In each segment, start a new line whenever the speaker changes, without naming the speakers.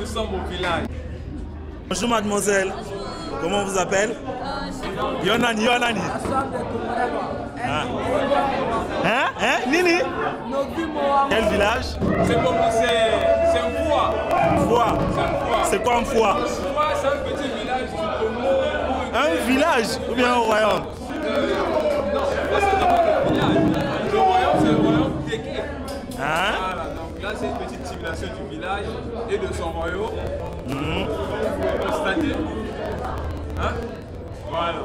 nous sommes au village.
Bonjour mademoiselle. Comment on vous appelle? Yonani. Ah. Hein? Nini? Quel village?
C'est un foie.
Foie. C'est quoi un foie?
C'est un petit village du Congo.
Un village ou bien un royaume?
Non, c'est d'abord le village. Le royaume, c'est le royaume d'Eke.
Hein?
Voilà, donc là, c'est une petite civilisation du village et de son royaume. Constatez. Hein? Voilà.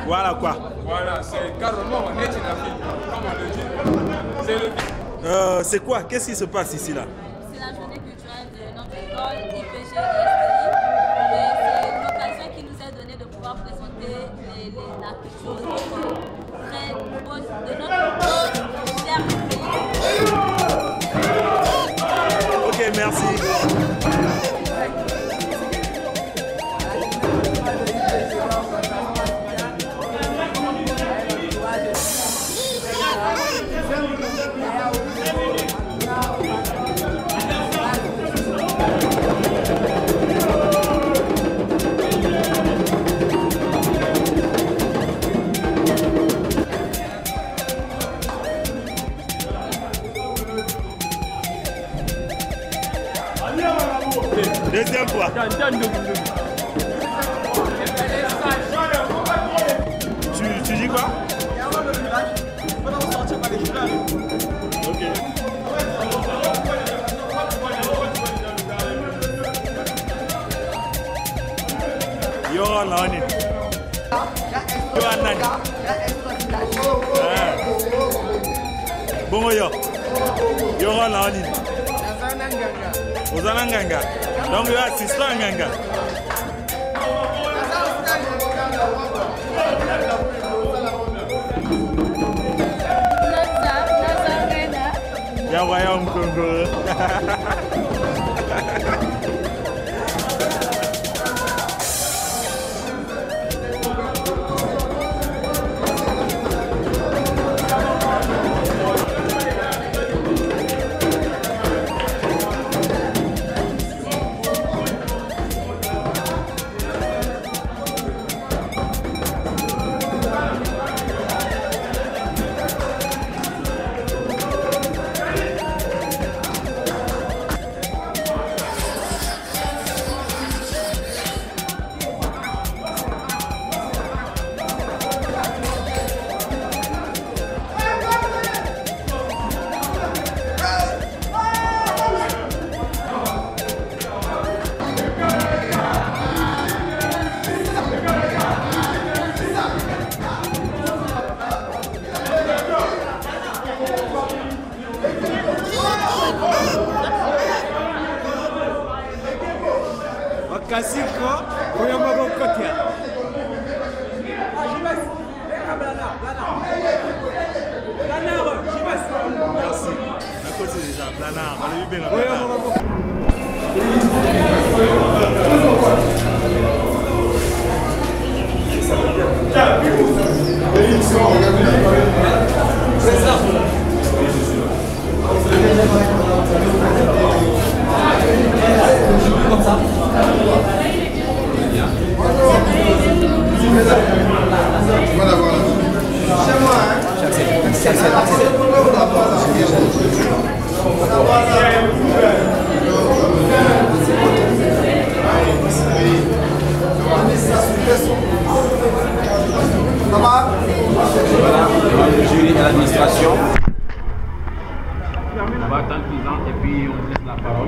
Voilà quoi?
Voilà, c'est carrément on est une Afrique, comme on le dit. C'est le...
C'est quoi? Qu'est-ce qui se passe ici là?
C'est la journée culturelle de notre école IPG et c'est l'occasion qui nous est donnée de pouvoir présenter la culture de notre pays.
Ok, merci. Deuxième fois. Tu dis quoi? Ok. Yoran Nani. Bon yo. Yoran Nani. Ozananganga. Donc il y a assistant Nganga. Ya royaume Congo.
Kasiko, Oyamabo Kotia.
Merci. À côté déjà, Planard. On a eu bien comme ça. Voilà, voilà. Chez moi, hein.
Le jury de l'administration. On va attendre 10 ans et puis on laisse la parole.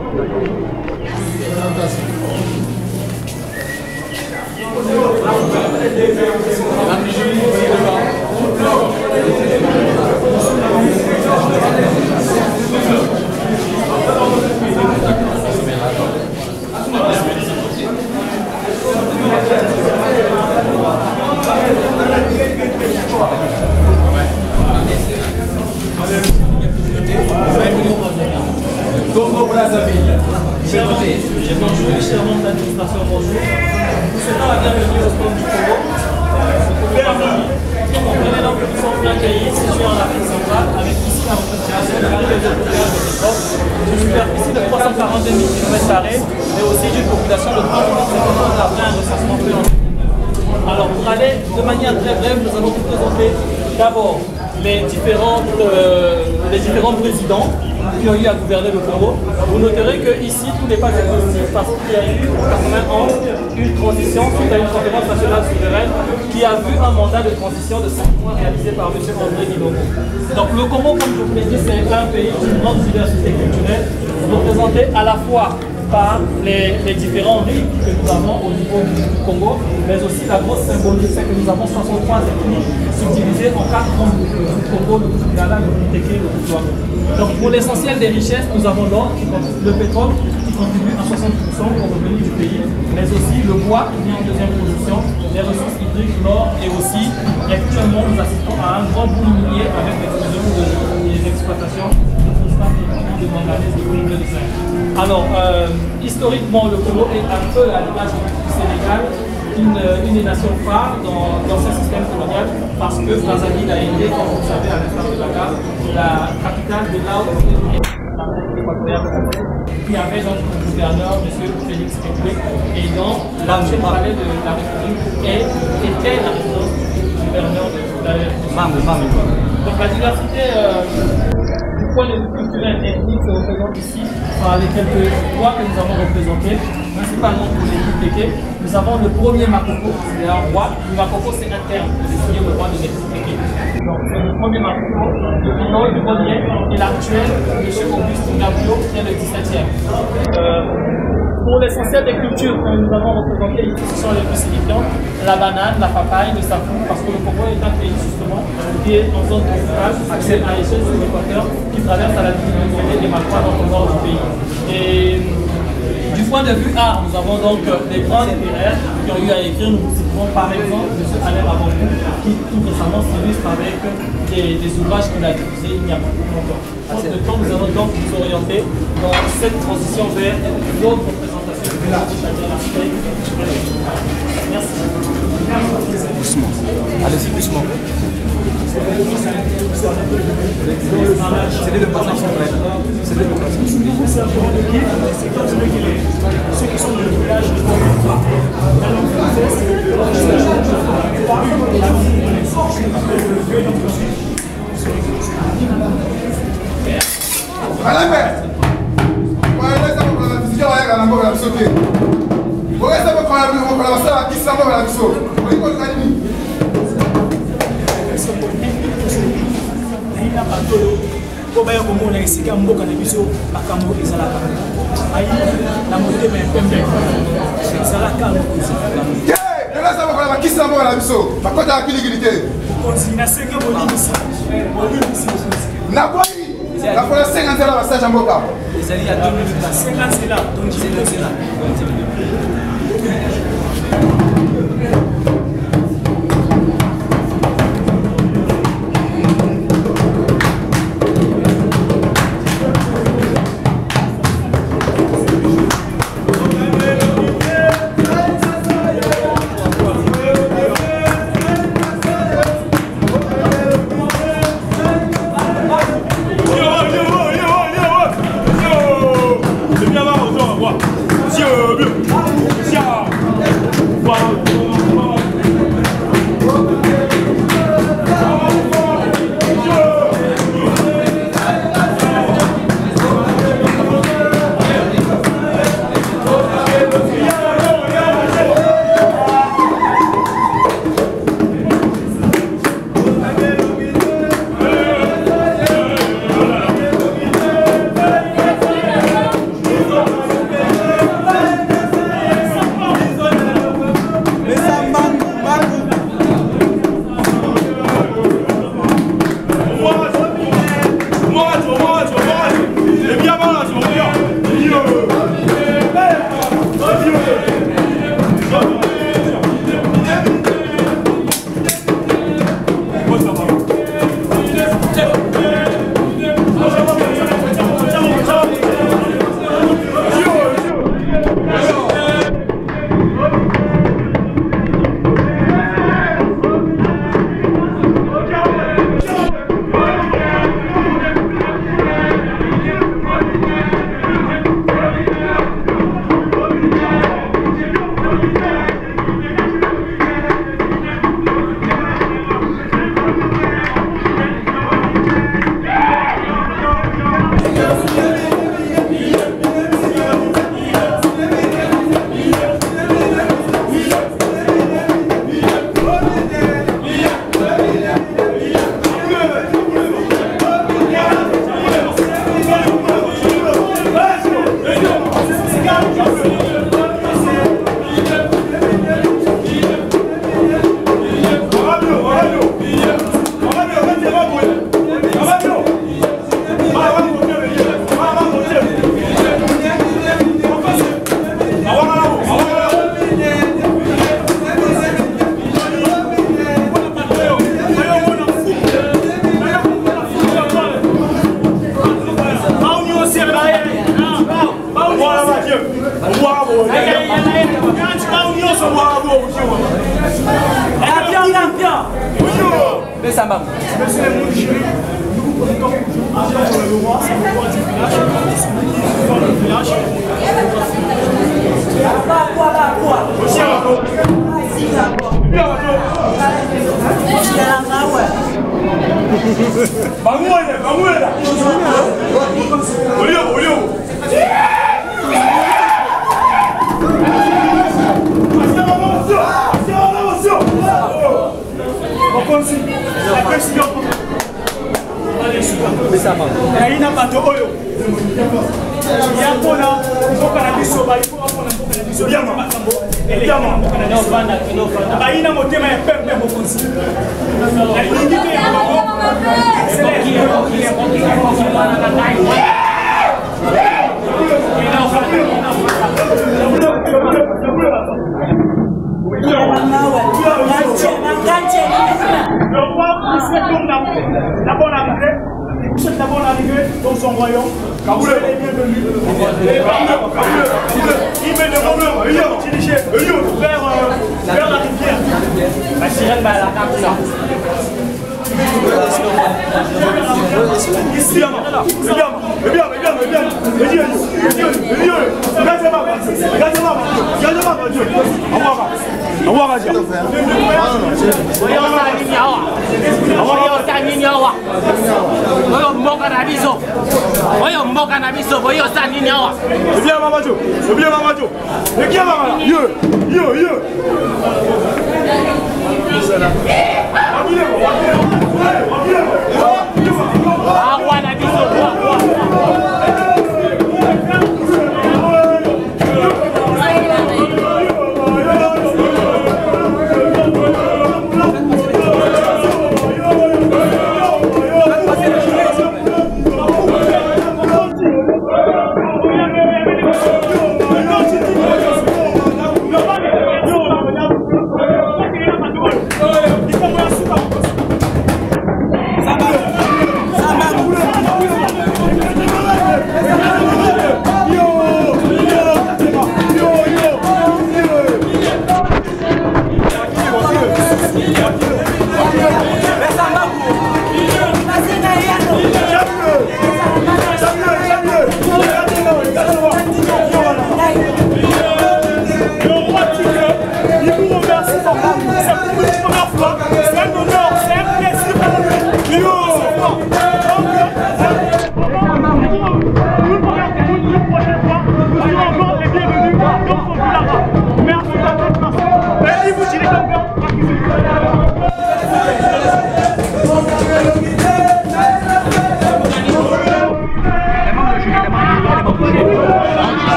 Congo Brazzaville. C'est noté. Bonjour, chers membres de l'administration, bonjour. Nous souhaitons la bienvenue au stand du Congo. Comme vous comprenez donc que nous sommes bien accueillis, situés en Afrique centrale, avec ici la représentation de la région de l'école, une superficie de 342 000 km², mais aussi population de 30 ans après un recensement fait en Congo. Alors pour aller de manière très brève, nous allons vous présenter d'abord les différents présidents qui ont eu à gouverner le Congo. Vous noterez que ici tout n'est pas exhaustif parce qu'il y a eu en 91 une transition suite à une conférence nationale souveraine qui a vu un mandat de transition de 5 mois réalisé par M. André Milongo. Donc le Congo, comme je vous l'ai dit, c'est un pays d'une grande diversité culturelle, représenté à la fois par les différents rites que nous avons au niveau du Congo, mais aussi la grosse symbolique, c'est que nous avons 63 ethnies subdivisées en 4 grands groupes, le Congo, le Lingala, le Téké, le Tutouamo. Donc pour l'essentiel des richesses, nous avons l'or, le pétrole qui contribue à 60% au revenu du pays, mais aussi le bois qui vient en deuxième position, les ressources hydriques, l'or et aussi, actuellement, nous assistons à un grand boom minier avec l'explosion des exploitations de manganèse, de cuivre et de zinc. Alors, historiquement, le Congo est un peu à l'image du Sénégal, une des nations phares dans ce système colonial, parce que Brazzaville a été, comme vous le savez, à l'instar de Dakar, la capitale de là où qui avait donc le gouverneur, M. Félix Ekoué, et donc l'ancien palais de la République était la résidence du gouverneur de la République. Donc la diversité du point de vue culturel et ethnique se représente ici par les quelques rois que nous avons représentés, principalement pour les Téké. Nous avons le premier Makoko, c'est un roi. Le Makoko, c'est un terme pour désigner le roi de Téké. Donc c'est le premier Makoko, le nom du premier et l'actuel, M. Auguste Ngabio, qui est le 17e. Pour l'essentiel des cultures que nous avons représentées ici, ce sont les plus signifiantes, la banane, la papaye, le safou, parce que le Congo est un pays justement qui est en zone tropicale, accès à l'échelle de l'équateur, qui traverse à la division des Malpais dans le nord du pays. Et du point de vue art, nous avons donc des grands littéraires qui ont eu à écrire. Nous citerons par exemple M. Alain Abambou, qui tout récemment s'illustre avec des ouvrages qu'il a diffusés il y a beaucoup longtemps. Faute de temps, nous allons donc nous orienter dans cette transition vers d'autres représentations de l'art, c'est-à-dire l'aspect culturel. Merci.
Doucement. Allez-y, doucement. C'est des passages complets. C'est des passages
ceux qui sont dans le village de Tonga. La langue française, baya komona esika mboka na biso makambo ezalaka ayi na motema ya pembe ezalaka
bakisa mboka na biso bakota ya kilikili te
okonzi na senge bolimisa
nakola 50 nzela basage ya mboka
ezali ya 2 minutes 50 nzela donc 10 nzela La bonne arrivée, vous souhaitez la bonne arrivée dans son royaume. Vous êtes les bienvenus. Il met le moment dirigé vers la rivière. La sirène va à la carte.